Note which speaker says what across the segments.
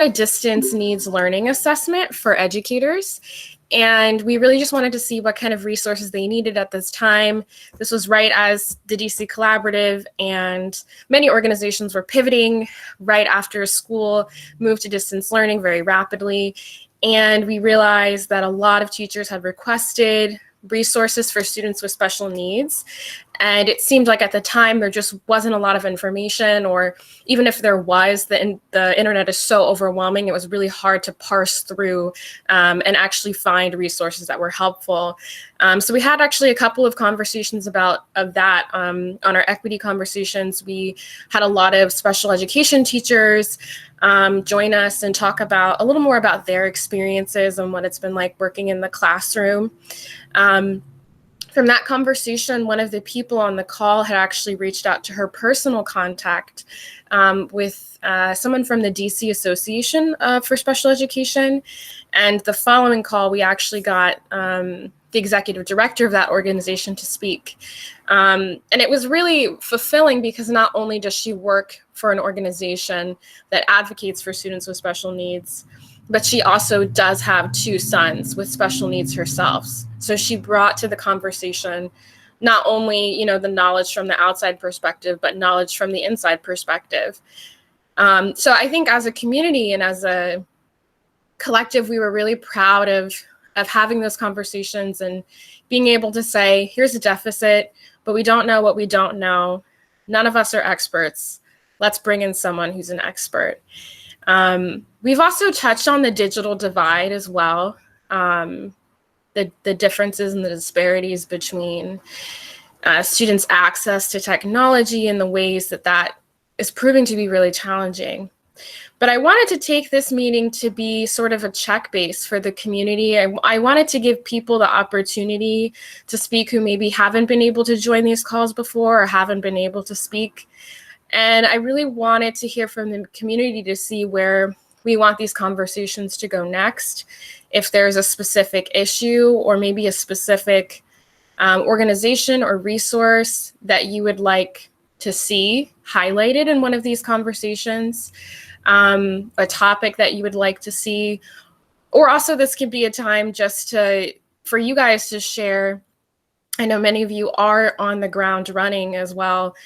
Speaker 1: a distance needs learning assessment for educators. And we really just wanted to see what kind of resources they needed at this time. This was right as the DC Collaborative and many organizations were pivoting right after school moved to distance learning very rapidly. And we realized that a lot of teachers had requested resources for students with special needs. And it seemed like at the time there just wasn't a lot of information, or even if there was, the internet is so overwhelming, it was really hard to parse through and actually find resources that were helpful. So we had actually a couple of conversations about that on our equity conversations. We had a lot of special education teachers join us and talk about a little more about their experiences and what it's been like working in the classroom. From that conversation, one of the people on the call had actually reached out to her personal contact with someone from the DC Association for Special Education. And the following call, we actually got the executive director of that organization to speak. And it was really fulfilling because not only does she work for an organization that advocates for students with special needs, but she also does have 2 sons with special needs herself. So she brought to the conversation not only, you know, the knowledge from the outside perspective, but knowledge from the inside perspective. So I think as a community and as a collective, we were really proud of having those conversations and being able to say, here's a deficit, but we don't know what we don't know. None of us are experts. Let's bring in someone who's an expert. We've also touched on the digital divide as well, the differences and the disparities between students' access to technology and the ways that is proving to be really challenging. But I wanted to take this meeting to be sort of a check base for the community. I wanted to give people the opportunity to speak who maybe haven't been able to join these calls before or haven't been able to speak. And I really wanted to hear from the community to see where we want these conversations to go next. If there's a specific issue or maybe a specific organization or resource that you would like to see highlighted in one of these conversations, a topic that you would like to see, or also this could be a time just for you guys to share. I know many of you are on the ground running as well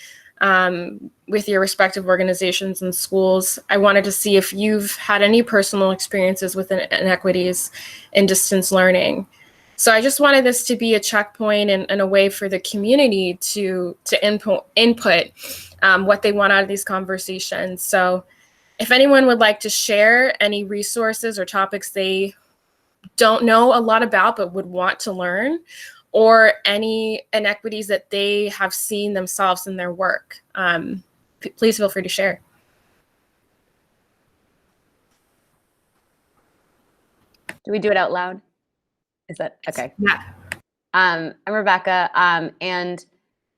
Speaker 1: with your respective organizations and schools. I wanted to see if you've had any personal experiences with inequities in distance learning. So I just wanted this to be a checkpoint and a way for the community to input what they want out of these conversations. So if anyone would like to share any resources or topics they don't know a lot about but would want to learn, or any inequities that they have seen themselves in their work, please feel free to share.
Speaker 2: Do we do it out loud? Is that okay?
Speaker 1: Yeah.
Speaker 2: I'm Rebecca, and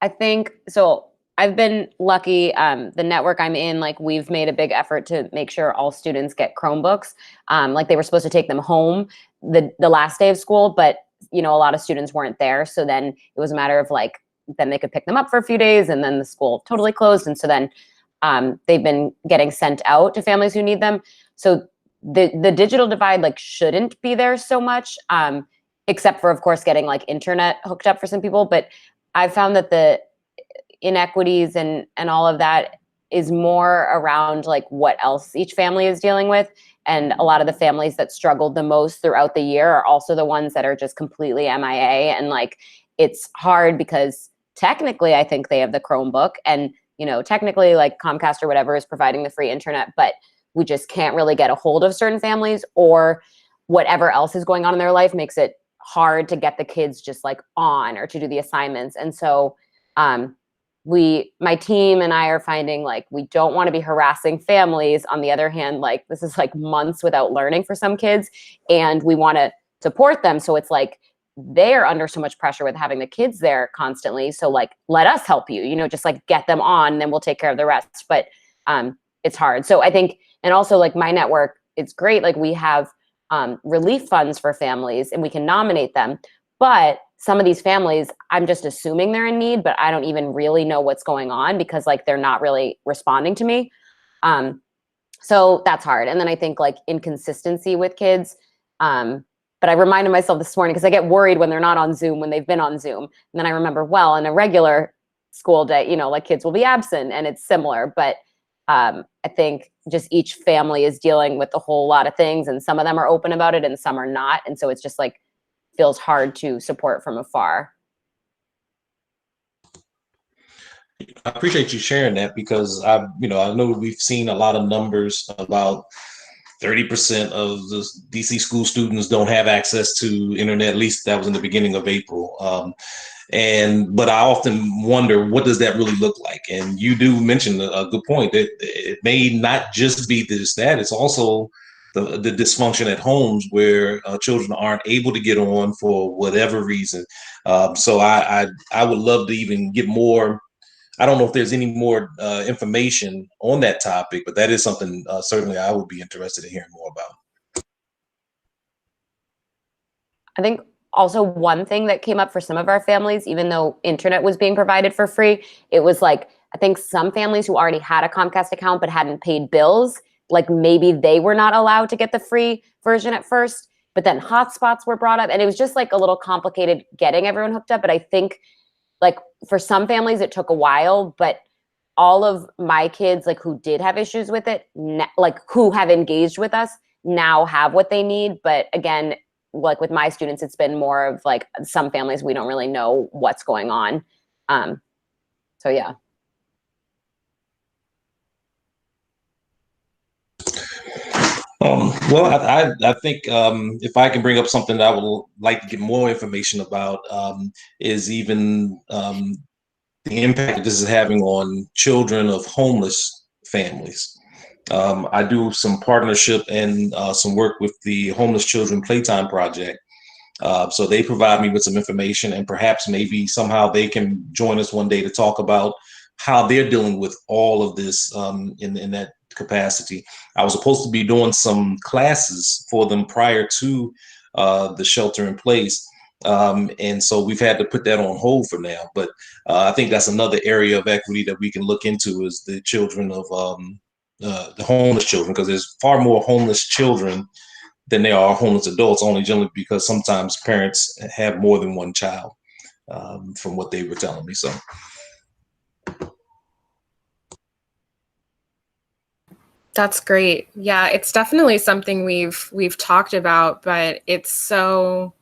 Speaker 2: I think, so I've been lucky, the network I'm in, like we've made a big effort to make sure all students get Chromebooks. Like they were supposed to take them home the last day of school, but you know, a lot of students weren't there. So then it was a matter of like, then they could pick them up for a few days and then the school totally closed. And so then they've been getting sent out to families who need them. So the digital divide like shouldn't be there so much, except for, of course, getting like internet hooked up for some people. But I've found that the inequities and all of that is more around like what else each family is dealing with. And a lot of the families that struggled the most throughout the year are also the ones that are just completely MIA. And like, it's hard because technically I think they have the Chromebook and, you know, technically like Comcast or whatever is providing the free internet, but we just can't really get a hold of certain families, or whatever else is going on in their life makes it hard to get the kids just like on or to do the assignments. And so my team and I are finding like, we don't want to be harassing families. On the other hand, like this is like months without learning for some kids and we want to support them. So it's like, they're under so much pressure with having the kids there constantly. So like, let us help you, you know, just like get them on and then we'll take care of the rest. But it's hard. So I think, and also like my network, it's great. Like we have relief funds for families and we can nominate them. But some of these families, I'm just assuming they're in need, but I don't even really know what's going on because like they're not really responding to me. So that's hard. And then I think like inconsistency with kids. But I reminded myself this morning because I get worried when they're not on Zoom, when they've been on Zoom. And then I remember, well, in a regular school day, you know, like kids will be absent and it's similar. But I think just each family is dealing with a whole lot of things, and some of them are open about it and some are not. And so it's just like feels hard to support from afar.
Speaker 3: I appreciate you sharing that because I know we've seen a lot of numbers about 30% of the DC school students don't have access to internet. At least that was in the beginning of April. But I often wonder, what does that really look like? And you do mention a good point that it may not just be this, that it's also the dysfunction at homes where children aren't able to get on for whatever reason. So I would love to even get more. I don't know if there's any more information on that topic, but that is something certainly I would be interested in hearing more about.
Speaker 2: I think also one thing that came up for some of our families, even though internet was being provided for free, it was like, I think some families who already had a Comcast account but hadn't paid bills, like maybe they were not allowed to get the free version at first, but then hotspots were brought up and it was just like a little complicated getting everyone hooked up. But I think like for some families it took a while, but all of my kids like who did have issues with it, like who have engaged with us now have what they need. But again, like with my students, it's been more of like some families, we don't really know what's going on. So yeah.
Speaker 3: Well, I think if I can bring up something that I would like to get more information about is even the impact that this is having on children of homeless families. I do some partnership and some work with the Homeless Children Playtime Project. So they provide me with some information, and perhaps maybe somehow they can join us one day to talk about how they're dealing with all of this in that capacity. I was supposed to be doing some classes for them prior to the shelter in place. And so we've had to put that on hold for now. But I think that's another area of equity that we can look into is the children of the homeless children, because there's far more homeless children than there are homeless adults, only generally because sometimes parents have more than one child, from what they were telling me. So.
Speaker 1: That's great. Yeah, it's definitely something we've talked about, but it's so,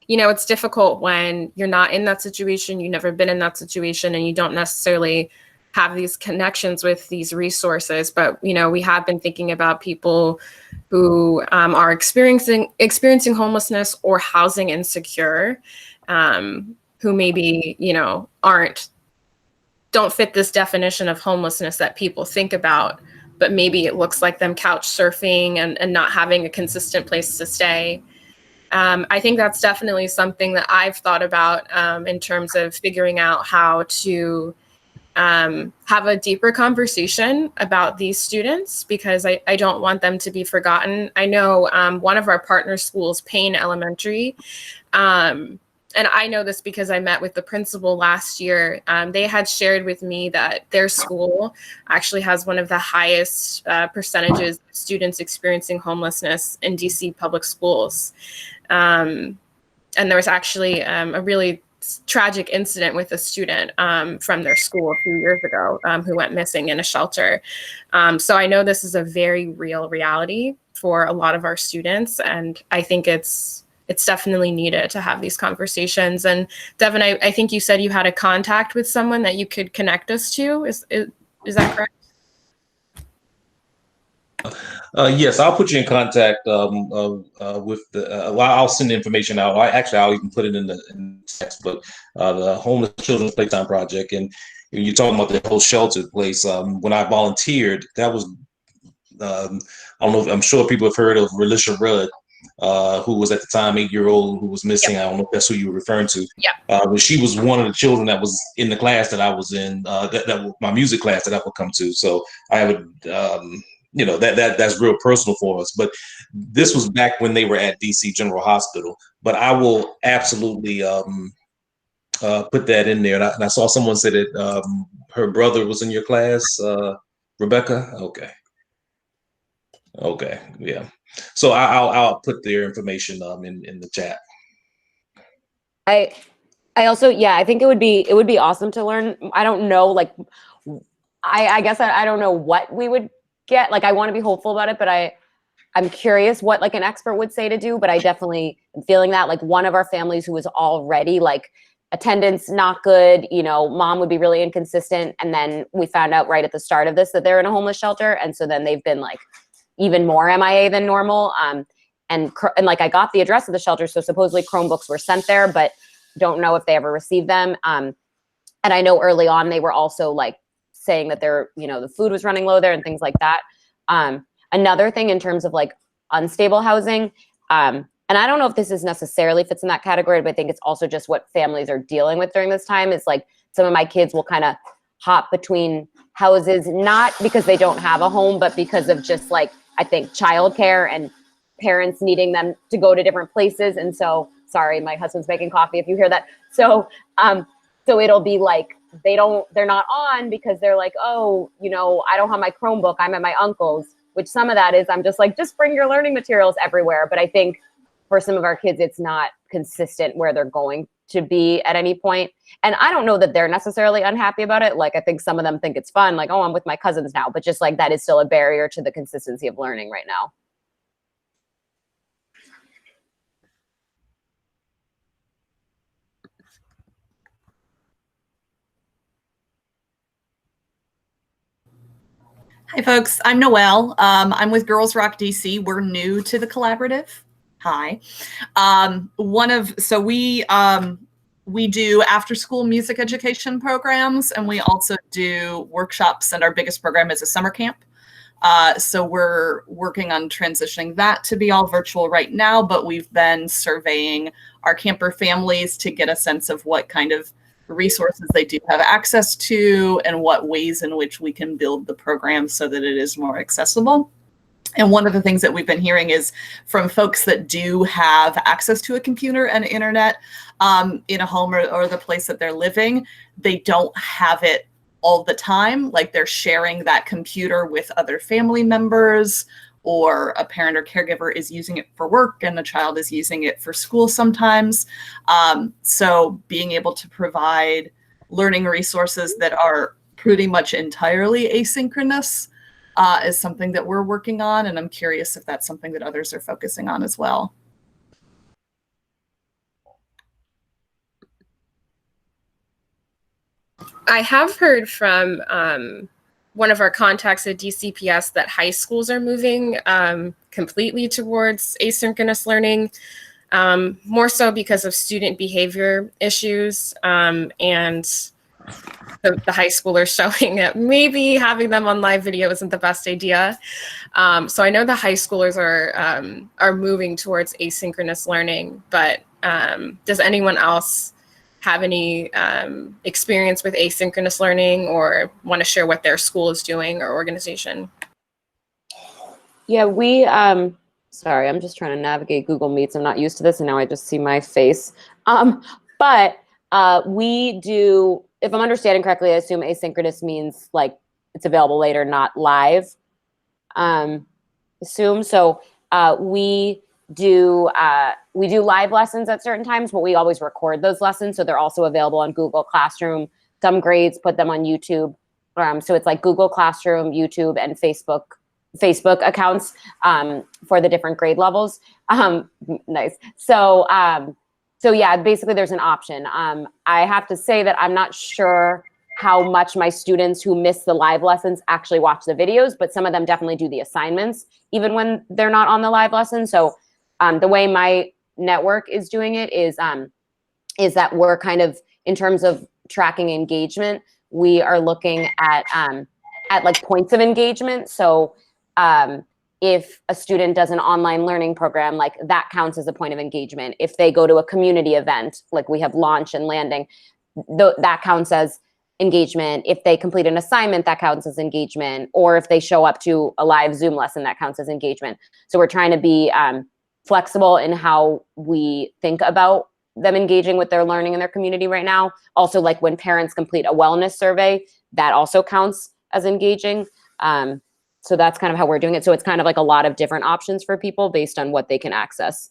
Speaker 1: it's difficult when you're not in that situation, you've never been in that situation, and you don't necessarily have these connections with these resources. But, we have been thinking about people who are experiencing homelessness or housing insecure, who maybe, don't fit this definition of homelessness that people think about, but maybe it looks like them couch surfing and not having a consistent place to stay. I think that's definitely something that I've thought about in terms of figuring out how to have a deeper conversation about these students, because I don't want them to be forgotten. I know one of our partner schools, Payne Elementary, and I know this because I met with the principal last year. They had shared with me that their school actually has one of the highest percentages of students experiencing homelessness in DC public schools. And there was actually a really tragic incident with a student from their school a few years ago who went missing in a shelter. So I know this is a very real reality for a lot of our students, and I think it's definitely needed to have these conversations. And Devin, I think you said you had a contact with someone that you could connect us to. Is that correct?
Speaker 3: Yes, I'll put you in contact with the. Well, I'll send the information out. I'll even put it in the text. But the Homeless Children's Playtime Project, and you're talking about the whole shelter place. When I volunteered, that was. I don't know. I'm sure people have heard of Relisha Rudd, who was at the time 8-year-old who was missing. Yep. I don't know if that's who you were referring to.
Speaker 1: Yeah.
Speaker 3: But she was one of the children that was in the class that I was in. That my music class that I would come to. So I would. That's real personal for us. But this was back when they were at DC General Hospital. But I will absolutely put that in there. And I saw someone say that her brother was in your class, Rebecca. Okay. Okay, yeah. So I'll put their information in the chat.
Speaker 2: I also, yeah, I think it would be awesome to learn. I don't know, like, I guess I don't know what we would get. Like, I want to be hopeful about it, but I'm curious what like an expert would say to do, but I definitely am feeling that. Like, one of our families who was already like attendance not good, you know, mom would be really inconsistent, and then we found out right at the start of this that they're in a homeless shelter, and so then they've been like even more MIA than normal. And like, I got the address of the shelter, so supposedly Chromebooks were sent there, but don't know if they ever received them. And I know early on they were also like saying that the food was running low there and things like that. Another thing in terms of like unstable housing, and I don't know if this is necessarily fits in that category, but I think it's also just what families are dealing with during this time. Is like some of my kids will kind of hop between houses, not because they don't have a home, but because of just like, I think, childcare and parents needing them to go to different places. And so, sorry, my husband's making coffee if you hear that. So, so it'll be like, they're not on because they're like, oh, I don't have my Chromebook, I'm at my uncle's, which some of that is, I'm just like, just bring your learning materials everywhere. But I think for some of our kids, it's not consistent where they're going to be at any point. And I don't know that they're necessarily unhappy about it. Like, I think some of them think it's fun, like, oh, I'm with my cousins now, but just like that is still a barrier to the consistency of learning right now.
Speaker 4: Hi, folks. I'm Noelle. I'm with Girls Rock DC. We're new to the collaborative. Hi. We do after-school music education programs, and we also do workshops. And our biggest program is a summer camp. So we're working on transitioning that to be all virtual right now. But we've been surveying our camper families to get a sense of what kind of resources they do have access to and what ways in which we can build the program so that it is more accessible. And one of the things that we've been hearing is from folks that do have access to a computer and internet in a home or the place that they're living, they don't have it all the time. Like, they're sharing that computer with other family members, or a parent or caregiver is using it for work and the child is using it for school sometimes. So being able to provide learning resources that are pretty much entirely asynchronous is something that we're working on. And I'm curious if that's something that others are focusing on as well.
Speaker 1: I have heard from one of our contacts at DCPS that high schools are moving completely towards asynchronous learning, more so because of student behavior issues, and the high schoolers showing that maybe having them on live video isn't the best idea. So I know the high schoolers are moving towards asynchronous learning, but does anyone else have any experience with asynchronous learning or want to share what their school is doing or organization?
Speaker 2: Yeah, sorry, I'm just trying to navigate Google Meets. I'm not used to this, and now I just see my face. But we do, if I'm understanding correctly, I assume asynchronous means like it's available later, not live. Assume so. We do live lessons at certain times, but we always record those lessons, so they're also available on Google Classroom. Some grades put them on YouTube, so it's like Google Classroom, YouTube, and Facebook accounts for the different grade levels. Nice. So yeah, basically there's an option. I have to say that I'm not sure how much my students who miss the live lessons actually watch the videos, but some of them definitely do the assignments even when they're not on the live lesson. So the way my network is doing it is that we're kind of, in terms of tracking engagement, we are looking at like points of engagement. So if a student does an online learning program, like that counts as a point of engagement. If they go to a community event, like we have launch and landing, that counts as engagement. If they complete an assignment, that counts as engagement. Or if they show up to a live Zoom lesson, that counts as engagement. So we're trying to be flexible in how we think about them engaging with their learning in their community right now. Also, like when parents complete a wellness survey, that also counts as engaging. so that's kind of how we're doing it. So it's kind of like a lot of different options for people based on what they can access.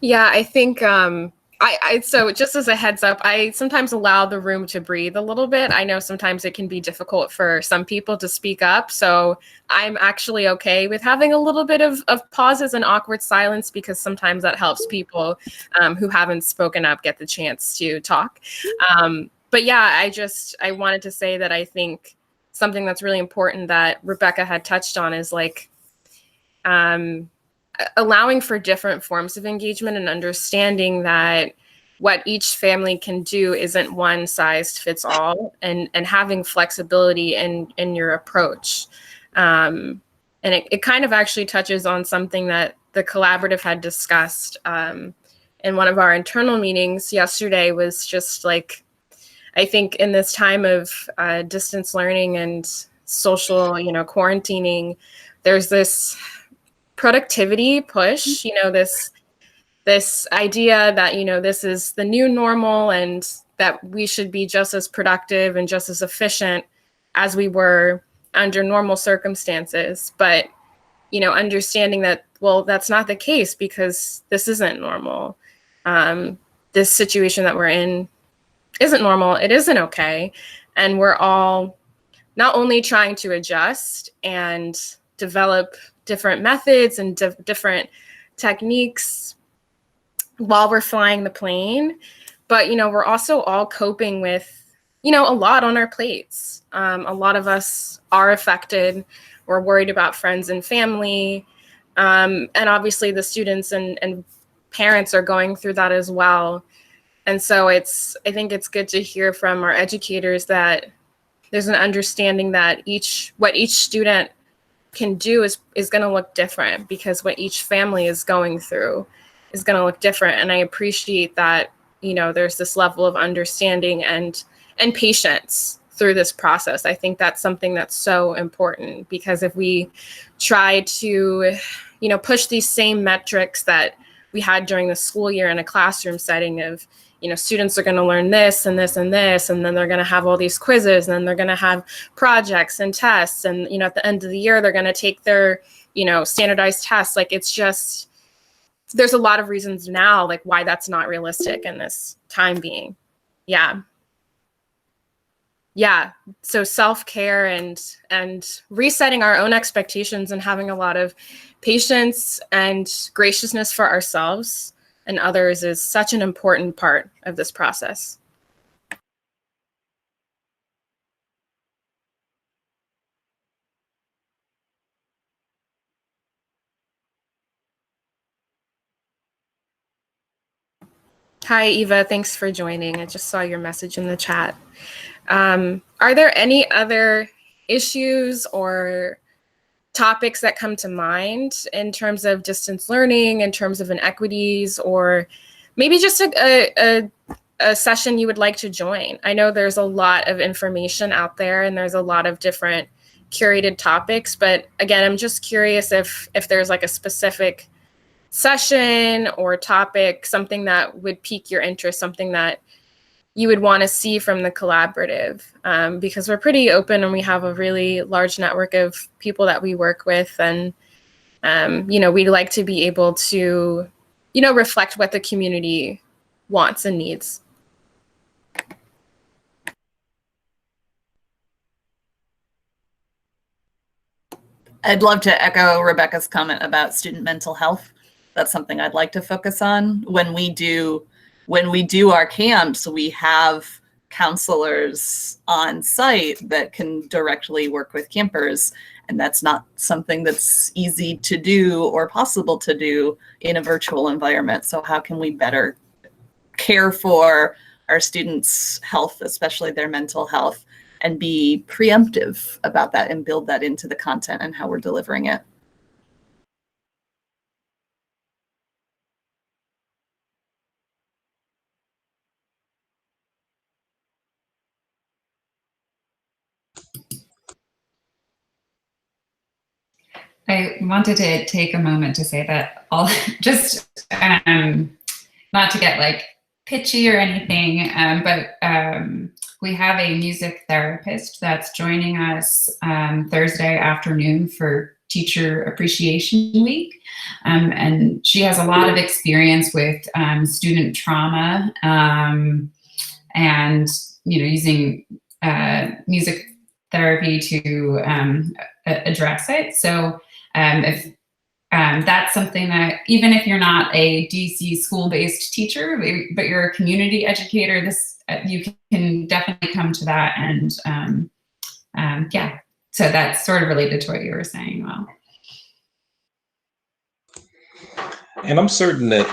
Speaker 1: Yeah, I think so just as a heads up, I sometimes allow the room to breathe a little bit. I know sometimes it can be difficult for some people to speak up, so I'm actually okay with having a little bit of pauses and awkward silence, because sometimes that helps people who haven't spoken up get the chance to talk. But yeah, I wanted to say that I think something that's really important that Rebecca had touched on is like allowing for different forms of engagement and understanding that what each family can do isn't one size fits all, and having flexibility in your approach. And it kind of actually touches on something that the collaborative had discussed in one of our internal meetings yesterday, was just like, I think in this time of distance learning and social, quarantining, there's this productivity push, this idea that, this is the new normal and that we should be just as productive and just as efficient as we were under normal circumstances. But, understanding that, well, that's not the case, because this isn't normal. This situation that we're in isn't normal. It isn't okay. And we're all not only trying to adjust and develop different methods and different techniques while we're flying the plane, but we're also all coping with a lot on our plates. A lot of us are affected. We're worried about friends and family, and obviously the students and parents are going through that as well. And so I think it's good to hear from our educators that there's an understanding that what each student can do is going to look different, because what each family is going through is going to look different. And I appreciate that, there's this level of understanding and patience through this process. I think that's something that's so important, because if we try to, push these same metrics that we had during the school year in a classroom setting of, students are going to learn this and this and this, and then they're going to have all these quizzes, and then they're going to have projects and tests, and at the end of the year they're going to take their standardized tests. Like, it's just, there's a lot of reasons now like why that's not realistic in this time being. Yeah so self-care and resetting our own expectations and having a lot of patience and graciousness for ourselves and others is such an important part of this process. Hi, Eva. Thanks for joining. I just saw your message in the chat. Are there any other issues or topics that come to mind in terms of distance learning, in terms of inequities, or maybe just a session you would like to join? I know there's a lot of information out there and there's a lot of different curated topics, but again, I'm just curious if there's like a specific session or topic, something that would pique your interest, something that you would want to see from the collaborative, because we're pretty open and we have a really large network of people that we work with. And, we'd like to be able to, reflect what the community wants and needs.
Speaker 4: I'd love to echo Rebecca's comment about student mental health. That's something I'd like to focus on. When we do our camps, we have counselors on site that can directly work with campers, and that's not something that's easy to do or possible to do in a virtual environment. So how can we better care for our students' health, especially their mental health, and be preemptive about that and build that into the content and how we're delivering it?
Speaker 5: I wanted to take a moment to say that just not to get like pitchy or anything, but we have a music therapist that's joining us Thursday afternoon for Teacher Appreciation Week. And she has a lot of experience with student trauma and, using music therapy to address it. So if that's something that, even if you're not a DC school-based teacher, but you're a community educator, you can definitely come to that. And yeah, so that's sort of related to what you were saying, Well.
Speaker 3: And I'm certain that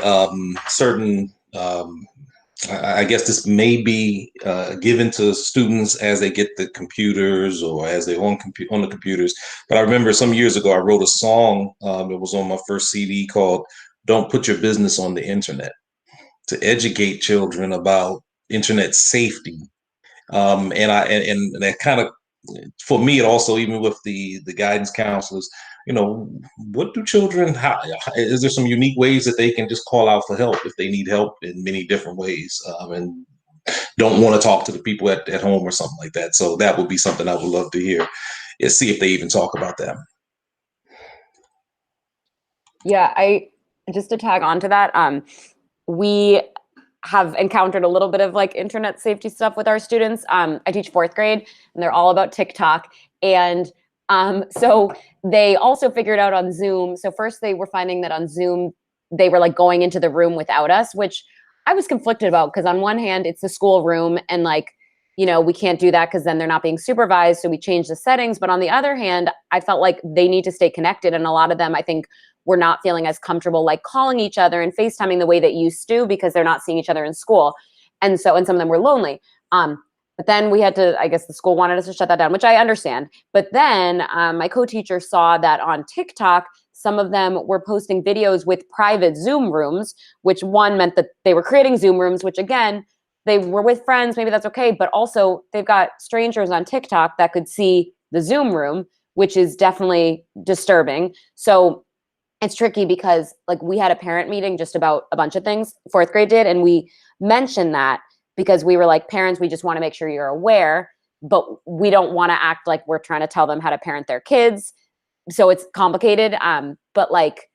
Speaker 3: I guess this may be given to students as they get the computers or as they're on the computers. But I remember some years ago, I wrote a song. It was on my first CD called "Don't Put Your Business on the Internet," to educate children about internet safety. And that kind of, for me, it also, even with the guidance counselors, what do children, is there some unique ways that they can just call out for help if they need help in many different ways, and don't want to talk to the people at home or something like that? So that would be something I would love to hear, is see if they even talk about that.
Speaker 2: Yeah, just to tag on to that, we have encountered a little bit of like internet safety stuff with our students. I teach fourth grade and they're all about TikTok. And so they also figured out on Zoom. So first they were finding that on Zoom, they were like going into the room without us, which I was conflicted about, because on one hand, it's the school room and like, we can't do that because then they're not being supervised. So we changed the settings. But on the other hand, I felt like they need to stay connected. And a lot of them, I think, were not feeling as comfortable like calling each other and FaceTiming the way that used to, because they're not seeing each other in school. And some of them were lonely. But then we had to, I guess the school wanted us to shut that down, which I understand. But then my co-teacher saw that on TikTok, some of them were posting videos with private Zoom rooms, which one meant that they were creating Zoom rooms, which again, they were with friends, maybe that's okay. But also they've got strangers on TikTok that could see the Zoom room, which is definitely disturbing. So it's tricky because like we had a parent meeting just about a bunch of things, fourth grade did, and we mentioned that because we were like, parents, we just want to make sure you're aware, but we don't want to act like we're trying to tell them how to parent their kids. So it's complicated. But like,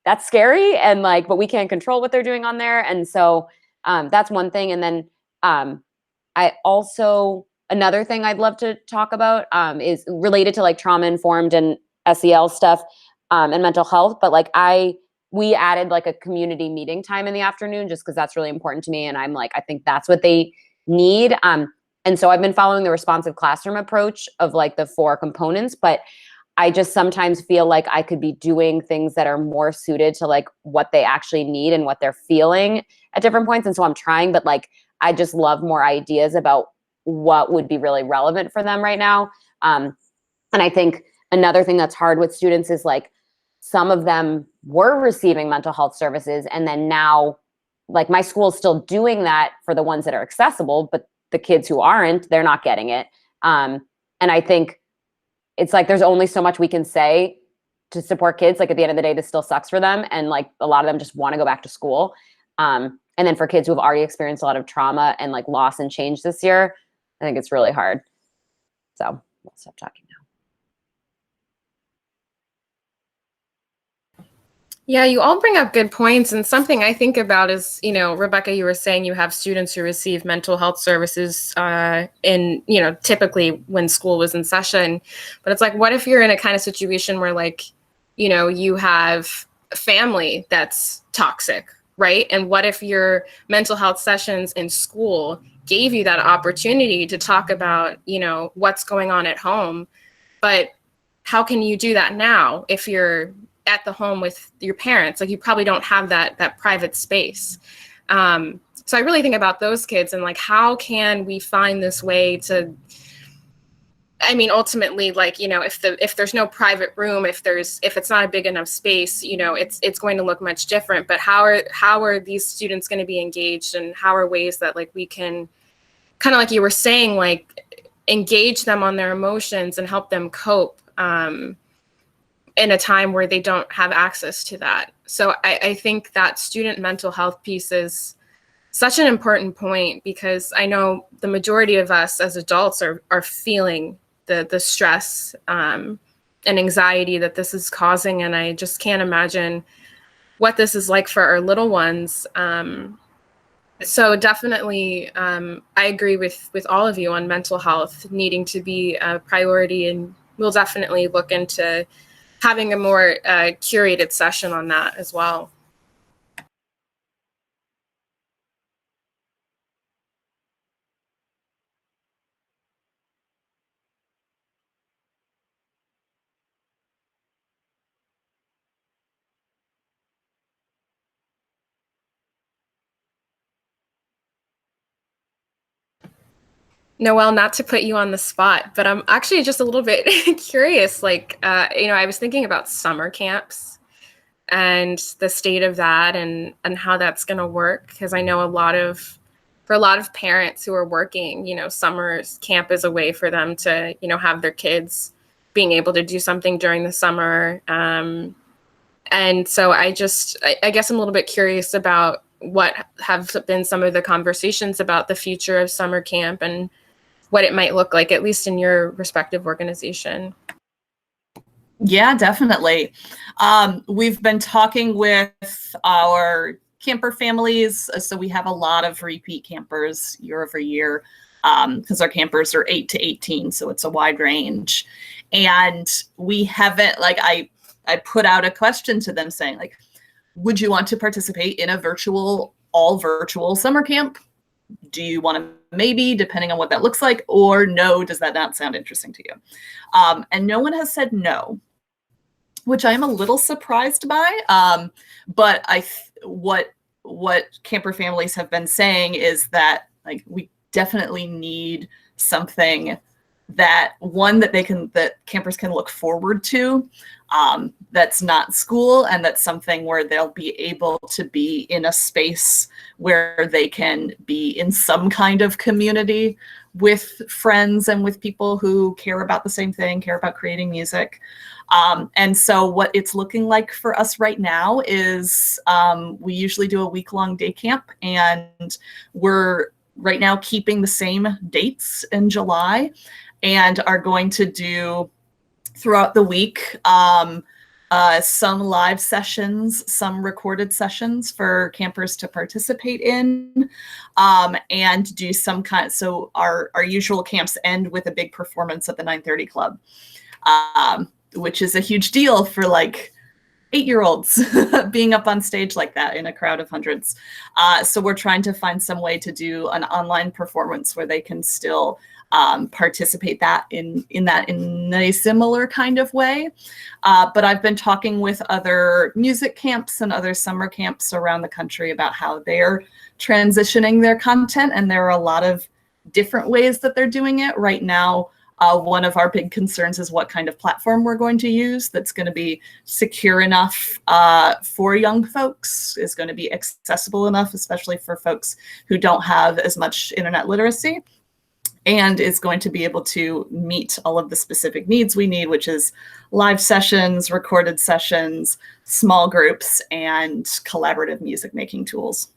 Speaker 2: that's scary. And like, but we can't control what they're doing on there. And so that's one thing. And then I also, another thing I'd love to talk about is related to like trauma informed and SEL stuff. And mental health, but like we added like a community meeting time in the afternoon just because that's really important to me. And I'm like, I think that's what they need. And so I've been following the responsive classroom approach of like the 4 components, but I just sometimes feel like I could be doing things that are more suited to like what they actually need and what they're feeling at different points. And so I'm trying, but like, I just love more ideas about what would be really relevant for them right now. And I think another thing that's hard with students is like, some of them were receiving mental health services. And then now, like my school is still doing that for the ones that are accessible, but the kids who aren't, they're not getting it. And I think it's like, there's only so much we can say to support kids. Like at the end of the day, this still sucks for them. And like a lot of them just want to go back to school. And then for kids who have already experienced a lot of trauma and like loss and change this year, I think it's really hard. So we'll stop talking now.
Speaker 1: Yeah, you all bring up good points. And something I think about is, Rebecca, you were saying you have students who receive mental health services typically when school was in session. But it's like, what if you're in a kind of situation where like, you have a family that's toxic, right? And what if your mental health sessions in school gave you that opportunity to talk about, what's going on at home? But how can you do that now if you're at the home with your parents? Like you probably don't have that private space. So I really think about those kids and like, how can we find this way to, ultimately, like, if there's no private room, if it's not a big enough space, it's going to look much different. But how are these students going to be engaged, and how are ways that like we can kind of, like you were saying, like engage them on their emotions and help them cope? in a time where they don't have access to that. So I think that student mental health piece is such an important point, because I know the majority of us as adults are feeling the stress and anxiety that this is causing. And I just can't imagine what this is like for our little ones. So definitely, I agree with all of you on mental health needing to be a priority, and we'll definitely look into having a more curated session on that as well. Noelle, not to put you on the spot, but I'm actually just a little bit curious. Like, I was thinking about summer camps and the state of that, and how that's going to work, because I know for a lot of parents who are working, summer camp is a way for them to, have their kids being able to do something during the summer. And so I guess I'm a little bit curious about what have been some of the conversations about the future of summer camp and what it might look like, at least in your respective organization.
Speaker 4: Yeah, definitely. We've been talking with our camper families. So we have a lot of repeat campers year over year, because our campers are 8 to 18. So it's a wide range. And we haven't, I put out a question to them saying, like, would you want to participate in a all virtual summer camp? Do you want to maybe, depending on what that looks like, or no, does that not sound interesting to you? And no one has said no, which I am a little surprised by. But what camper families have been saying is that, like, we definitely need something that campers can look forward to, that's not school, and that's something where they'll be able to be in a space where they can be in some kind of community with friends and with people who care about the same thing, care about creating music. And so what it's looking like for us right now is, we usually do a week-long day camp, and we're right now keeping the same dates in July, and are going to do throughout the week some live sessions, some recorded sessions for campers to participate in, and do some kind. So our usual camps end with a big performance at the 9:30 Club, which is a huge deal for, like, 8-year-olds being up on stage like that in a crowd of hundreds. So we're trying to find some way to do an online performance where they can still participate in a similar kind of way. But I've been talking with other music camps and other summer camps around the country about how they're transitioning their content, and there are a lot of different ways that they're doing it right now. One of our big concerns is what kind of platform we're going to use that's going to be secure enough for young folks, is going to be accessible enough, especially for folks who don't have as much internet literacy, and is going to be able to meet all of the specific needs we need, which is live sessions, recorded sessions, small groups, and collaborative music making tools.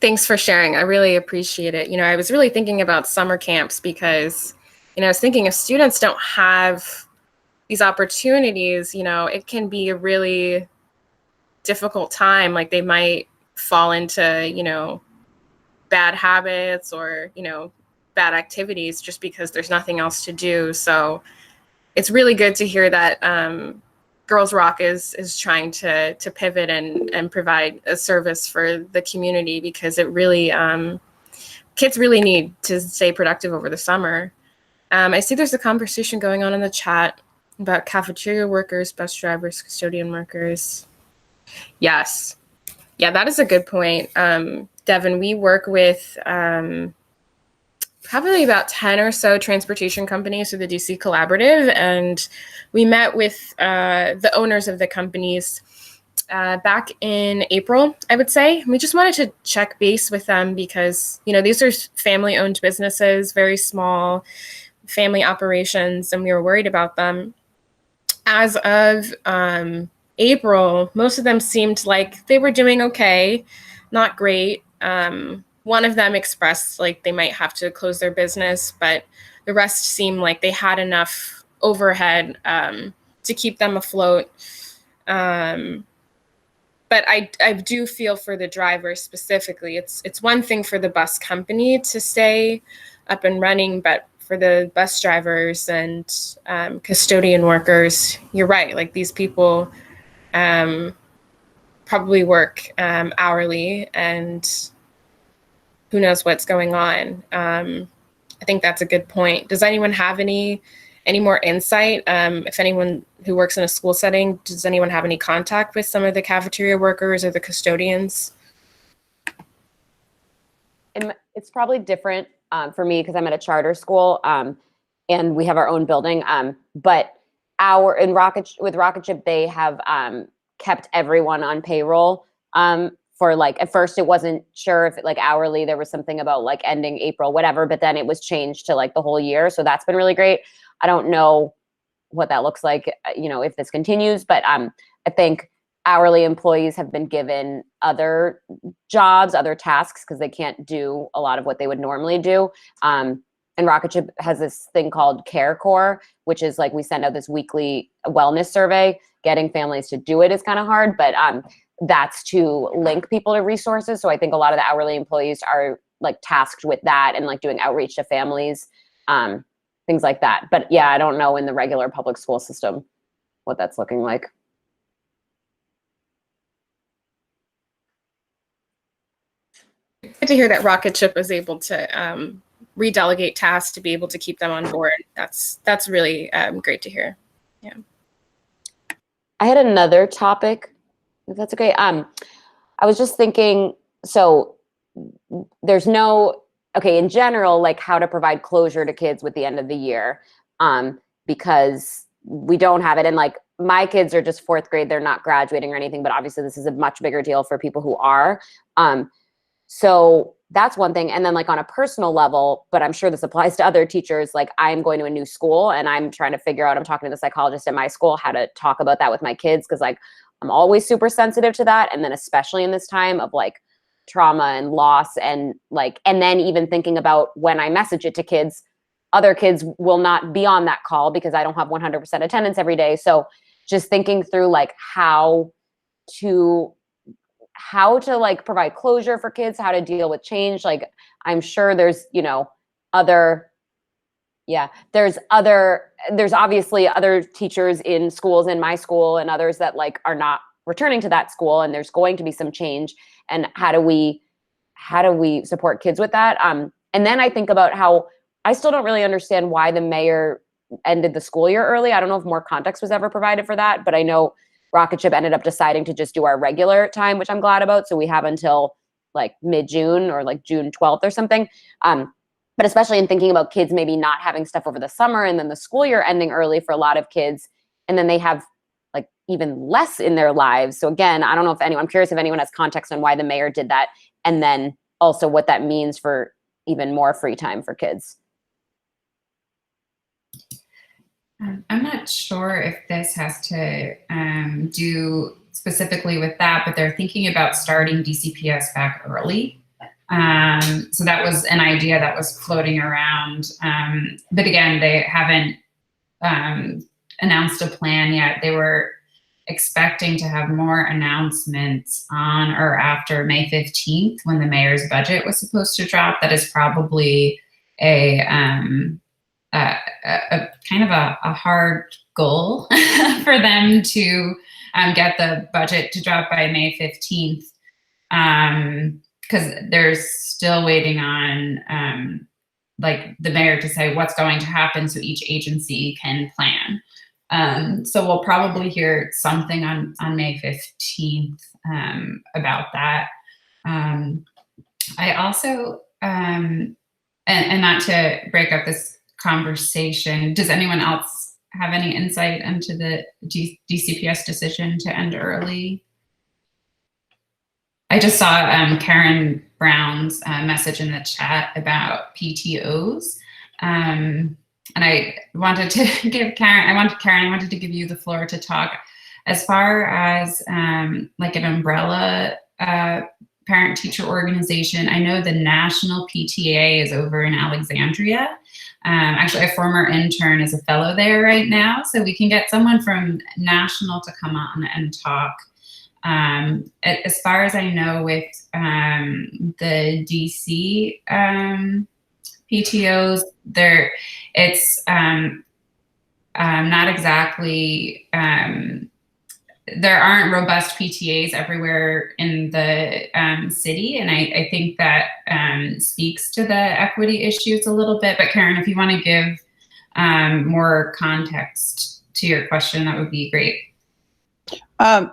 Speaker 1: Thanks for sharing. I really appreciate it. I was really thinking about summer camps because, I was thinking if students don't have these opportunities, it can be a really difficult time. Like, they might fall into, bad habits or, bad activities just because there's nothing else to do. So it's really good to hear that Girls Rock is trying to pivot and provide a service for the community, because it really, kids really need to stay productive over the summer. I see there's a conversation going on in the chat about cafeteria workers, bus drivers, custodian workers. Yes. Yeah, that is a good point. Devin, we work with probably about 10 or so transportation companies through the DC Collaborative, and we met with the owners of the companies back in April, I would say. We just wanted to check base with them because, you know, these are family-owned businesses, very small family operations, and we were worried about them. As of April, most of them seemed like they were doing okay, not great. One of them expressed like they might have to close their business, but the rest seemed like they had enough overhead to keep them afloat. But I do feel for the drivers specifically. It's one thing for the bus company to stay up and running, but for the bus drivers and custodian workers, you're right. Like these people probably work hourly, and who knows what's going on. I think that's a good point. Does anyone have any more insight? If anyone who works in a school setting, does anyone have any contact with some of the cafeteria workers or the custodians?
Speaker 2: It's probably different for me because I'm at a charter school and we have our own building. But with Rocketship, they have kept everyone on payroll for like, at first it wasn't sure if like hourly, there was something about like ending April, whatever, but then it was changed to like the whole year. So that's been really great. I don't know what that looks like, you know, if this continues, but I think hourly employees have been given other jobs, other tasks, because they can't do a lot of what they would normally do. And Rocketship has this thing called Care Corps, which is like we send out this weekly wellness survey. Getting families to do it is kind of hard, but that's to link people to resources. So I think a lot of the hourly employees are like tasked with that and like doing outreach to families, things like that. But yeah, I don't know in the regular public school system what that's looking like.
Speaker 1: Good to hear that Rocketship was able to redelegate tasks to be able to keep them on board. That's really great to hear. Yeah.
Speaker 2: I had another topic, if that's okay. I was just thinking, so there's no, okay, in general, like how to provide closure to kids with the end of the year, because we don't have it. And like my kids are just fourth grade, they're not graduating or anything, but obviously this is a much bigger deal for people who are. So that's one thing. And then like on a personal level, but I'm sure this applies to other teachers, like I'm going to a new school and I'm trying to figure out, I'm talking to the psychologist at my school, how to talk about that with my kids. Cause like, I'm always super sensitive to that. And then especially in this time of like trauma and loss and like, and then even thinking about when I message it to kids, other kids will not be on that call because I don't have 100% attendance every day. So just thinking through like how to like provide closure for kids, how to deal with change. Like I'm sure there's, you know, there's obviously other teachers in schools in my school and others that like are not returning to that school, and there's going to be some change. And how do we support kids with that? And then I think about how I still don't really understand why the mayor ended the school year early. I don't know if more context was ever provided for that, but I know Rocketship ended up deciding to just do our regular time, which I'm glad about. So we have until like mid-June or like June 12th or something. But especially in thinking about kids maybe not having stuff over the summer and then the school year ending early for a lot of kids. And then they have like even less in their lives. So again, I don't know if I'm curious if anyone has context on why the mayor did that. And then also what that means for even more free time for kids.
Speaker 5: I'm not sure if this has to do specifically with that, but they're thinking about starting DCPS back early. So that was an idea that was floating around. But again, they haven't announced a plan yet. They were expecting to have more announcements on or after May 15th when the mayor's budget was supposed to drop. That is probably a kind of a hard goal for them to get the budget to drop by May 15th. Because they're still waiting on like the mayor to say what's going to happen so each agency can plan. So we'll probably hear something on May 15th about that. I also, and not to break up this conversation, does anyone else have any insight into the DCPS decision to end early? I just saw Karen Brown's message in the chat about PTOs. And I wanted to give Karen, I wanted to give you the floor to talk as far as like an umbrella parent-teacher organization. I know the national PTA is over in Alexandria. Actually, a former intern is a fellow there right now, so we can get someone from national to come on and talk. As far as I know, with the DC PTOs, it's not exactly. There aren't robust PTAs everywhere in the city, and I think that speaks to the equity issues a little bit. But Karen, if you want to give more context to your question, that would be great.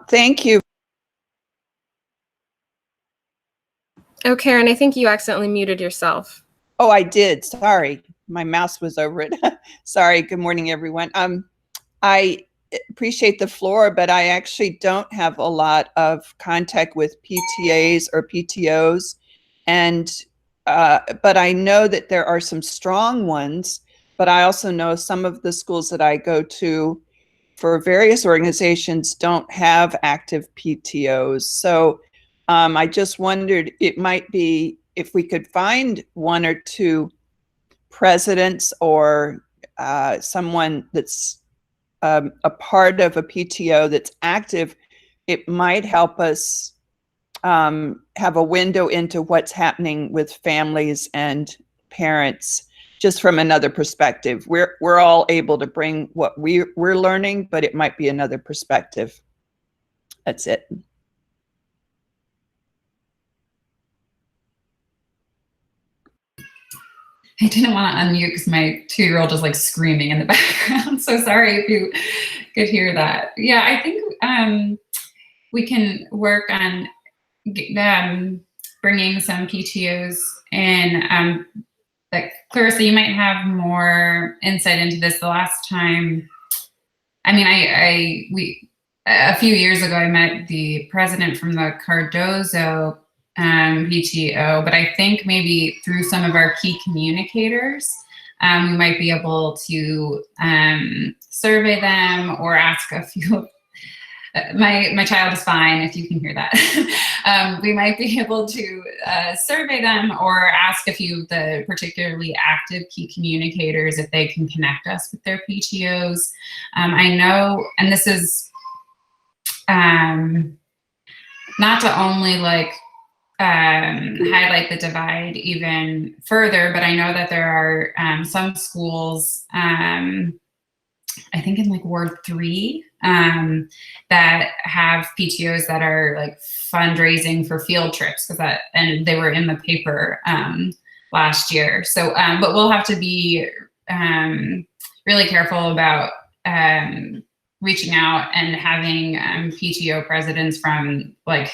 Speaker 6: Thank you.
Speaker 1: Oh, Karen, I think you accidentally muted yourself.
Speaker 6: Oh, I did. Sorry. My mouse was over it. Sorry. Good morning, everyone. I appreciate the floor, but I actually don't have a lot of contact with PTAs or PTOs. And, but I know that there are some strong ones, but I also know some of the schools that I go to for various organizations don't have active PTOs. So I just wondered, it might be if we could find one or two presidents or someone that's a part of a PTO that's active, it might help us have a window into what's happening with families and parents, just from another perspective. We're all able to bring what we're learning, but it might be another perspective. That's it.
Speaker 5: I didn't want to unmute because my 2-year-old is like screaming in the background. So sorry if you could hear that. Yeah, I think we can work on bringing some PTOs in. Like Clarissa, you might have more insight into this. The last time, I mean, a few years ago, I met the president from the Cardozo PTO, but I think maybe through some of our key communicators, we might be able to survey them or ask a few. My child is fine, if you can hear that. We might be able to survey them or ask a few of the particularly active key communicators if they can connect us with their PTOs. I know, and this is not to only like highlight the divide even further, but I know that there are some schools, I think in like Ward 3, that have PTOs that are like fundraising for field trips, and they were in the paper last year. So, but we'll have to be really careful about reaching out and having PTO presidents from like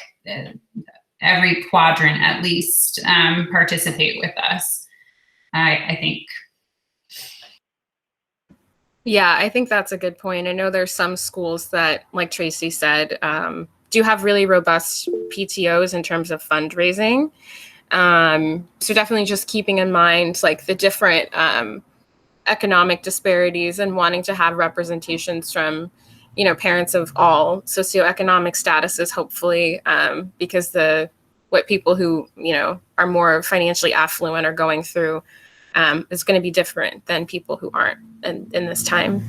Speaker 5: every quadrant at least participate with us, I think.
Speaker 1: Yeah, I think that's a good point. I know there's some schools that, like Tracy said, do have really robust PTOs in terms of fundraising. So definitely just keeping in mind like the different economic disparities and wanting to have representations from, you know, parents of all socioeconomic statuses, hopefully, because what people who, you know, are more financially affluent are going through is going to be different than people who aren't in this time.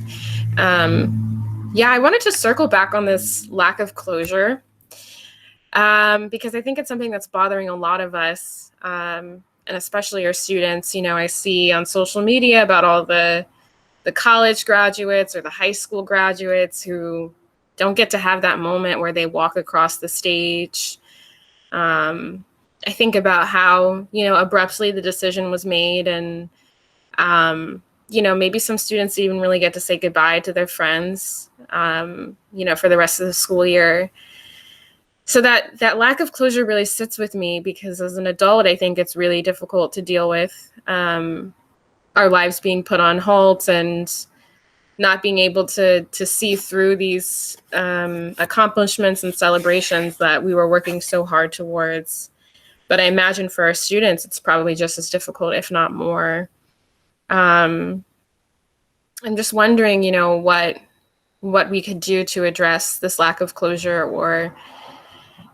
Speaker 1: Yeah, I wanted to circle back on this lack of closure because I think it's something that's bothering a lot of us, and especially our students. You know, I see on social media about all the college graduates or the high school graduates who don't get to have that moment where they walk across the stage. I think about how, you know, abruptly the decision was made, and, you know, maybe some students even really get to say goodbye to their friends, you know, for the rest of the school year. So that lack of closure really sits with me because as an adult, I think it's really difficult to deal with our lives being put on halt and not being able to see through these accomplishments and celebrations that we were working so hard towards. But I imagine for our students, it's probably just as difficult, if not more. I'm just wondering, you know, what we could do to address this lack of closure, or,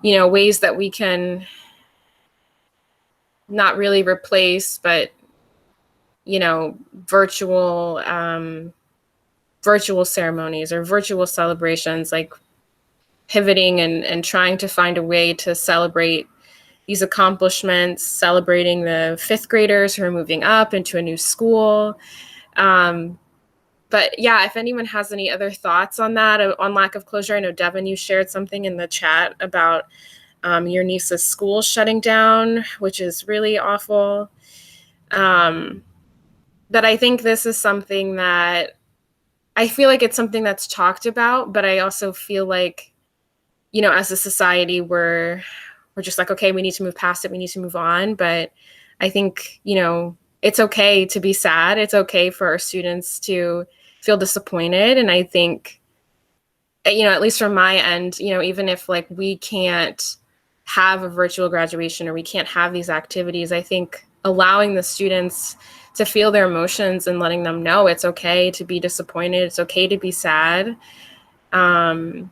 Speaker 1: you know, ways that we can not really replace, but, you know, virtual ceremonies or virtual celebrations, like pivoting and trying to find a way to celebrate these accomplishments, celebrating the fifth graders who are moving up into a new school. But yeah, if anyone has any other thoughts on that, on lack of closure, I know Devin, you shared something in the chat about your niece's school shutting down, which is really awful. But I think this is something that I feel like it's something that's talked about, but I also feel like, you know, as a society, we're just like, okay, we need to move past it. We need to move on. But I think, you know, it's okay to be sad. It's okay for our students to feel disappointed. And I think, you know, at least from my end, you know, even if like we can't have a virtual graduation or we can't have these activities, I think allowing the students to feel their emotions and letting them know it's okay to be disappointed, it's okay to be sad, and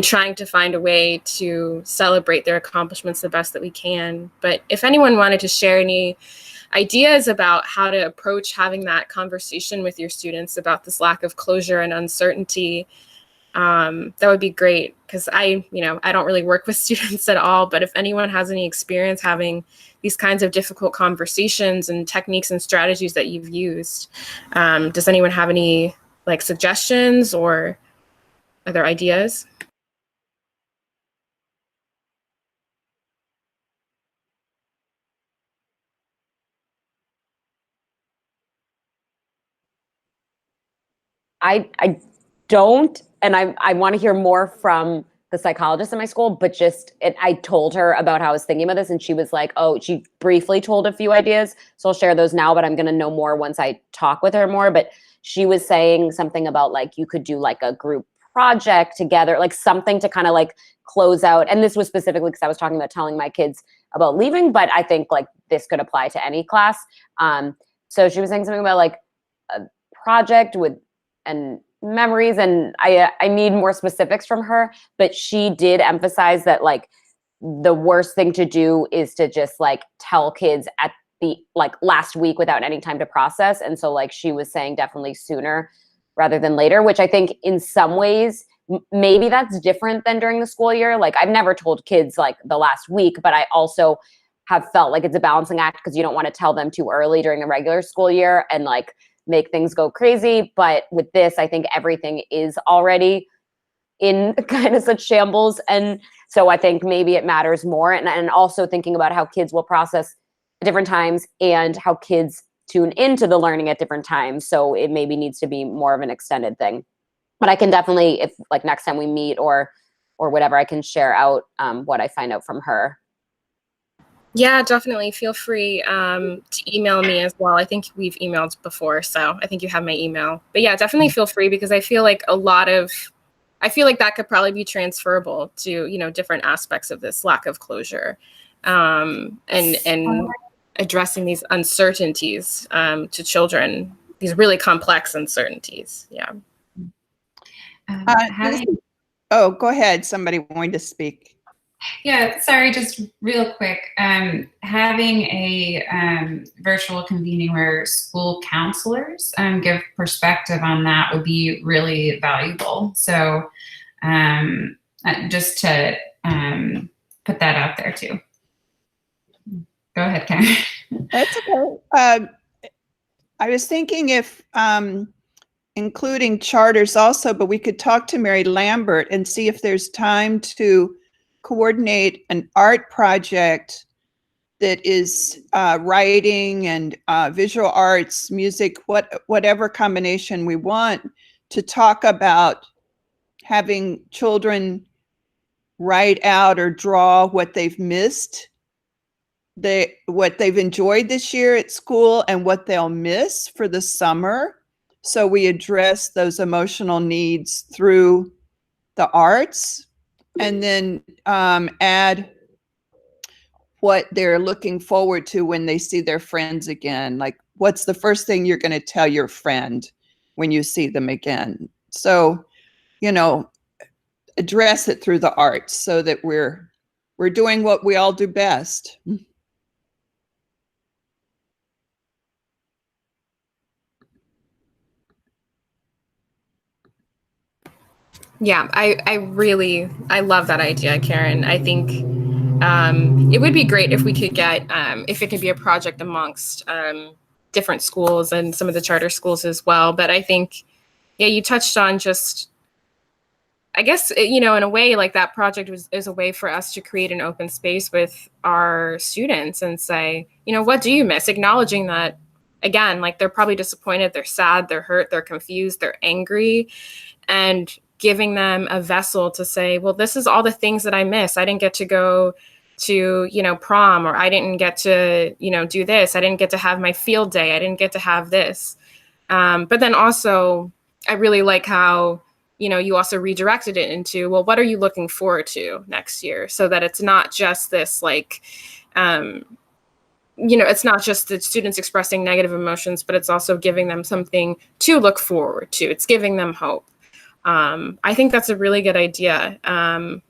Speaker 1: trying to find a way to celebrate their accomplishments the best that we can. But if anyone wanted to share any ideas about how to approach having that conversation with your students about this lack of closure and uncertainty, that would be great, because I don't really work with students at all, but if anyone has any experience having these kinds of difficult conversations and techniques and strategies that you've used, does anyone have any like suggestions or other ideas?
Speaker 2: I don't, and I want to hear more from the psychologist in my school, but I told her about how I was thinking about this, and she was like, oh, she briefly told a few ideas. So I'll share those now, but I'm going to know more once I talk with her more. But she was saying something about like, you could do like a group project together, like something to kind of like close out. And this was specifically because I was talking about telling my kids about leaving, but I think like this could apply to any class. So she was saying something about like a project and memories, and I need more specifics from her, but she did emphasize that like the worst thing to do is to just like tell kids at the like last week without any time to process. And so like she was saying definitely sooner rather than later, which I think in some ways maybe that's different than during the school year. Like I've never told kids like the last week, but I also have felt like it's a balancing act because you don't want to tell them too early during the regular school year and like make things go crazy. But with this, I think everything is already in kind of such shambles. And so I think maybe it matters more. And also thinking about how kids will process at different times and how kids tune into the learning at different times. So it maybe needs to be more of an extended thing. But I can definitely, if like next time we meet or whatever, I can share out what I find out from her.
Speaker 1: Yeah, definitely. Feel free to email me as well. I think we've emailed before, so I think you have my email. But yeah, definitely feel free, because I feel like I feel like that could probably be transferable to, you know, different aspects of this lack of closure, and addressing these uncertainties to children, these really complex uncertainties. Yeah.
Speaker 6: Oh, go ahead. Somebody wanted to speak.
Speaker 5: Yeah, sorry, just real quick. Having a virtual convening where school counselors give perspective on that would be really valuable. So just to put that out there too. Go ahead, Karen.
Speaker 6: That's okay. I was thinking if including charters also, but we could talk to Mary Lambert and see if there's time to coordinate an art project that is writing and visual arts, music, whatever combination we want, to talk about having children write out or draw what they've missed, what they've enjoyed this year at school and what they'll miss for the summer. So we address those emotional needs through the arts, and then add what they're looking forward to when they see their friends again. Like, what's the first thing you're going to tell your friend when you see them again? So, you know, address it through the arts so that we're doing what we all do best.
Speaker 1: Yeah, I love that idea, Karen. I think it would be great if we could get, if it could be a project amongst different schools and some of the charter schools as well. But I think, yeah, you touched on just, I guess, you know, in a way, like that project is a way for us to create an open space with our students and say, you know, what do you miss? Acknowledging that, again, like they're probably disappointed, they're sad, they're hurt, they're confused, they're angry, and giving them a vessel to say, well, this is all the things that I miss. I didn't get to go to, you know, prom, or I didn't get to, you know, do this. I didn't get to have my field day. I didn't get to have this. But then also, I really like how, you know, you also redirected it into, well, what are you looking forward to next year? So that it's not just this like, you know, it's not just the students expressing negative emotions, but it's also giving them something to look forward to. It's giving them hope. I think that's a really good idea.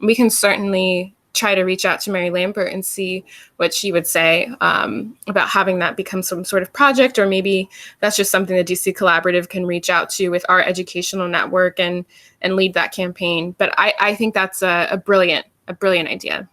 Speaker 1: We can certainly try to reach out to Mary Lambert and see what she would say about having that become some sort of project, or maybe that's just something the DC Collaborative can reach out to with our educational network and lead that campaign. But I think that's a brilliant idea.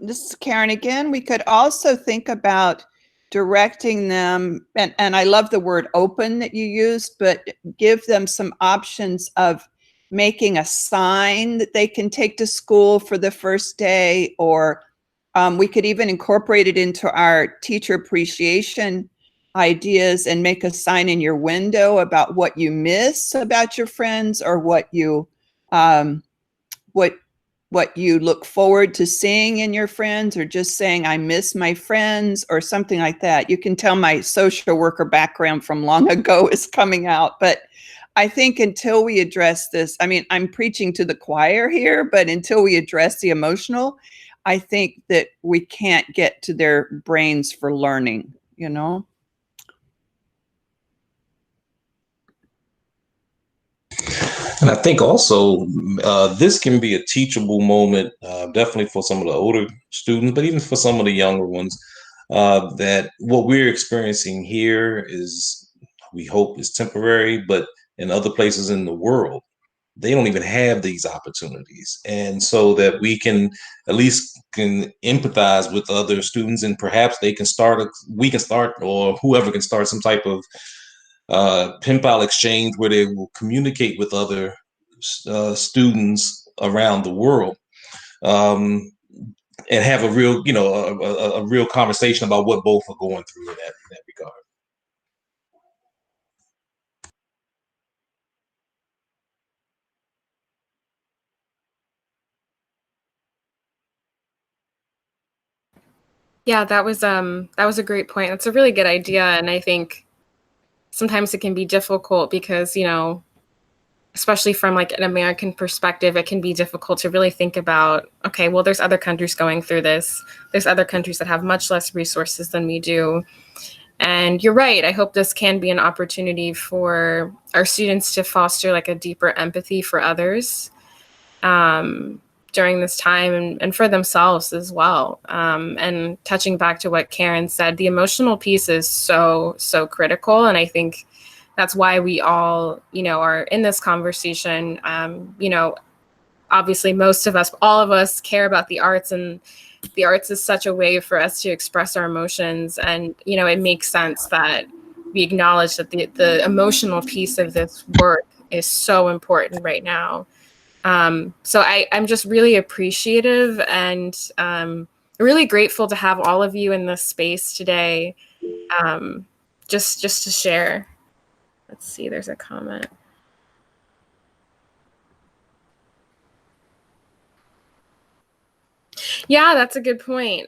Speaker 6: This is Karen again. We could also think about directing them, and I love the word open that you used, but give them some options of making a sign that they can take to school for the first day, or we could even incorporate it into our teacher appreciation ideas and make a sign in your window about what you miss about your friends, or what you what you look forward to seeing in your friends, or just saying, I miss my friends, or something like that. You can tell my social worker background from long ago is coming out. But I think until we address this, I mean, I'm preaching to the choir here, but until we address the emotional, I think that we can't get to their brains for learning, you know?
Speaker 3: And I think also this can be a teachable moment, definitely for some of the older students, but even for some of the younger ones, that what we're experiencing here is, we hope, is temporary, but in other places in the world, they don't even have these opportunities. And so that we can at least can empathize with other students, and perhaps they can start, we can start, or whoever can start some type of pen pal exchange where they will communicate with other students around the world, um, and have a real, you know, a real conversation about what both are going through in that regard.
Speaker 1: Yeah, that was a great point. That's a really good idea, and I think sometimes it can be difficult because, you know, especially from like an American perspective, it can be difficult to really think about, okay, well, there's other countries going through this. There's other countries that have much less resources than we do. And you're right. I hope this can be an opportunity for our students to foster like a deeper empathy for others during this time, and for themselves as well. And touching back to what Karen said, the emotional piece is so critical. And I think that's why we all, you know, are in this conversation. You know, obviously most of us, all of us care about the arts, and the arts is such a way for us to express our emotions. And, you know, it makes sense that we acknowledge that the emotional piece of this work is so important right now. So I'm just really appreciative and really grateful to have all of you in this space today, just to share. Let's see, there's a comment. Yeah, that's a good point.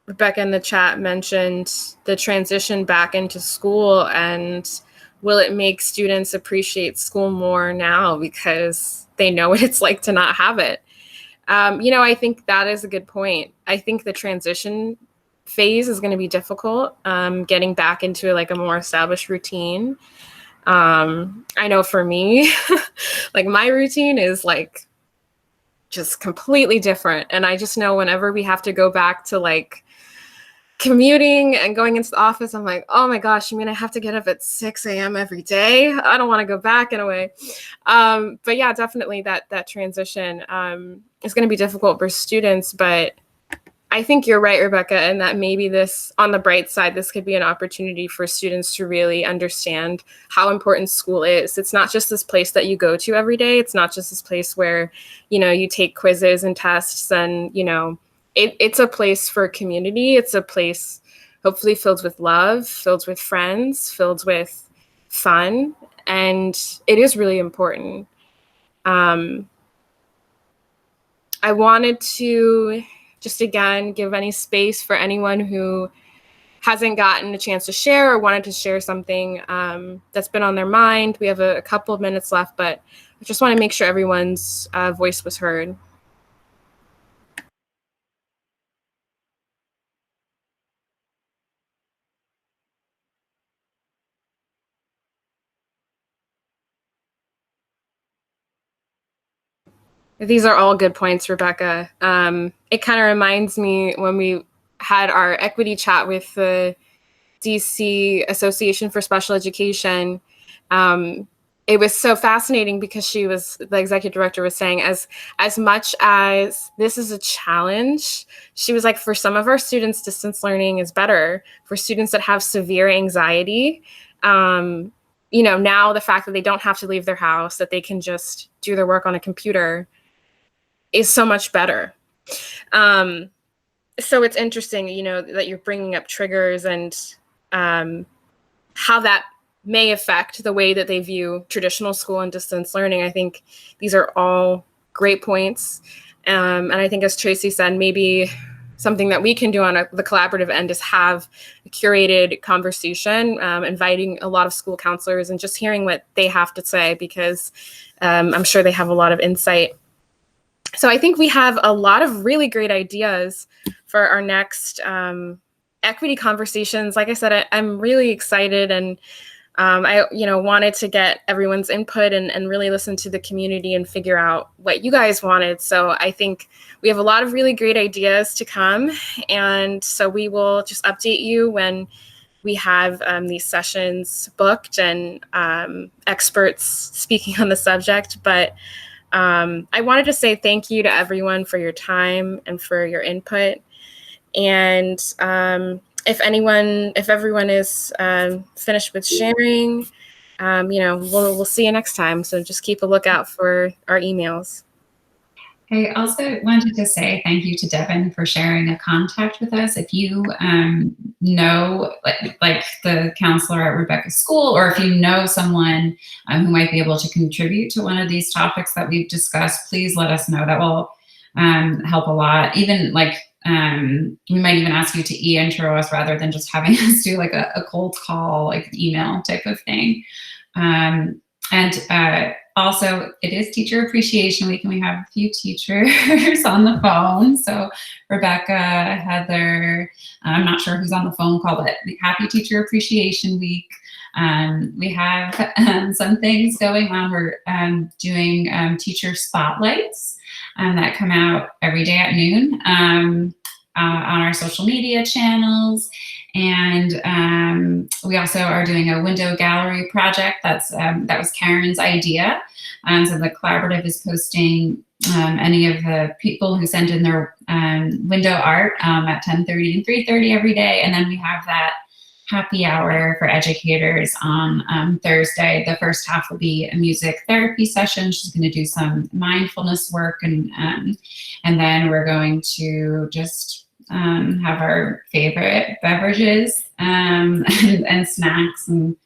Speaker 1: Rebecca in the chat mentioned the transition back into school, and will it make students appreciate school more now because they know what it's like to not have it? I think that is a good point. I think the transition phase is going to be difficult, getting back into like a more established routine. I know for me, like my routine is like just completely different. And I just know whenever we have to go back to like commuting and going into the office, I'm like, oh my gosh, you mean I have to get up at 6 a.m. every day? I don't want to go back in a way. But yeah, definitely that transition is going to be difficult for students. But I think you're right, Rebecca, and that maybe this, on the bright side, this could be an opportunity for students to really understand how important school is. It's not just this place that you go to every day. It's not just this place where, you take quizzes and tests and, it's a place for community. It's a place hopefully filled with love, filled with friends, filled with fun. And it is really important. I wanted to just again give any space for anyone who hasn't gotten a chance to share or wanted to share something that's been on their mind. We have a couple of minutes left, but I just want to make sure everyone's voice was heard. These are all good points, Rebecca. It kind of reminds me when we had our equity chat with the DC Association for Special Education. It was so fascinating because the executive director was saying, as much as this is a challenge, she was like, for some of our students, distance learning is better. For students that have severe anxiety, now the fact that they don't have to leave their house, that they can just do their work on a computer is so much better. So it's interesting, that you're bringing up triggers and how that may affect the way that they view traditional school and distance learning. I think these are all great points. And I think, as Tracy said, maybe something that we can do on the collaborative end is have a curated conversation, inviting a lot of school counselors and just hearing what they have to say, because I'm sure they have a lot of insight. So I think we have a lot of really great ideas for our next equity conversations. Like I said, I'm really excited, and I wanted to get everyone's input and really listen to the community and figure out what you guys wanted. So I think we have a lot of really great ideas to come, and so we will just update you when we have these sessions booked and experts speaking on the subject. But I wanted to say thank you to everyone for your time and for your input. And if everyone is finished with sharing, we'll see you next time. So just keep a lookout for our emails.
Speaker 5: I also wanted to say thank you to Devin for sharing a contact with us. If you know, like the counselor at Rebecca's school, or if you know someone who might be able to contribute to one of these topics that we've discussed, please let us know. That will help a lot. Even we might even ask you to e-intro us rather than just having us do like a cold call, like email type of thing. Also, it is Teacher Appreciation Week, and we have a few teachers on the phone. So Rebecca, Heather, I'm not sure who's on the phone call, but happy Teacher Appreciation Week. We have some things going on. We're doing teacher spotlights that come out every day at noon on our social media channels. And we also are doing a window gallery project. That was Karen's idea. So the collaborative is posting any of the people who send in their window art at 10:30 and 3:30 every day. And then we have that happy hour for educators on Thursday. The first half will be a music therapy session. She's going to do some mindfulness work, and then we're going to just have our favorite beverages and snacks, and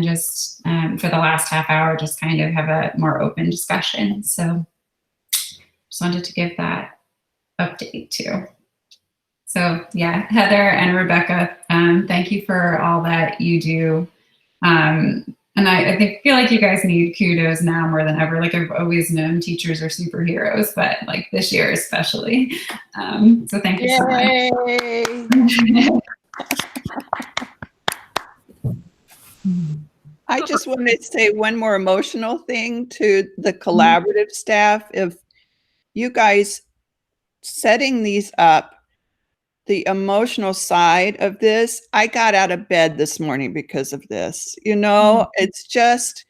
Speaker 5: just for the last half hour, just kind of have a more open discussion. So just wanted to give that update too. So yeah, Heather and Rebecca, thank you for all that you do. And I feel like you guys need kudos now more than ever. Like I've always known teachers are superheroes, but like this year especially. So thank you so much.
Speaker 6: I just wanted to say one more emotional thing to the collaborative staff. If you guys setting these up, the emotional side of this, I got out of bed this morning because of this. You know, it's just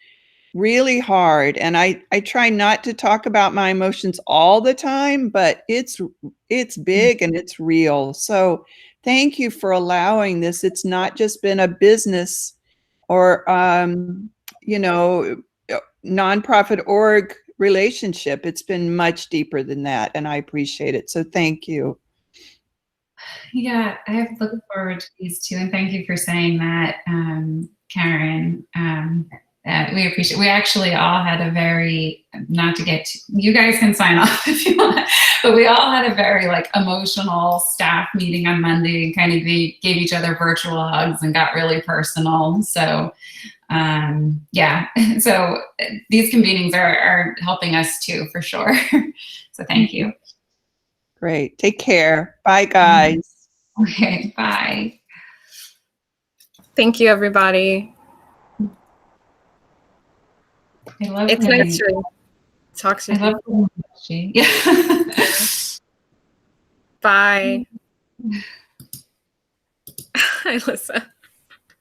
Speaker 6: really hard. And I try not to talk about my emotions all the time, but it's big and it's real. So thank you for allowing this. It's not just been a business or, you know, nonprofit org relationship. It's been much deeper than that. And I appreciate it. So thank you.
Speaker 5: Yeah, I have looked forward to these too, and thank you for saying that, Karen. We appreciate. We actually all had a very, not to get you guys can sign off if you want, but we all had a very like emotional staff meeting on Monday and kind of gave each other virtual hugs and got really personal. So yeah, so these convenings are helping us too, for sure. So thank you.
Speaker 6: Great. Take care. Bye, guys.
Speaker 5: Okay, bye.
Speaker 1: Thank you, everybody.
Speaker 5: I love
Speaker 1: It's nice to talk to you.
Speaker 5: I love yeah.
Speaker 1: Bye. Hi, Alyssa.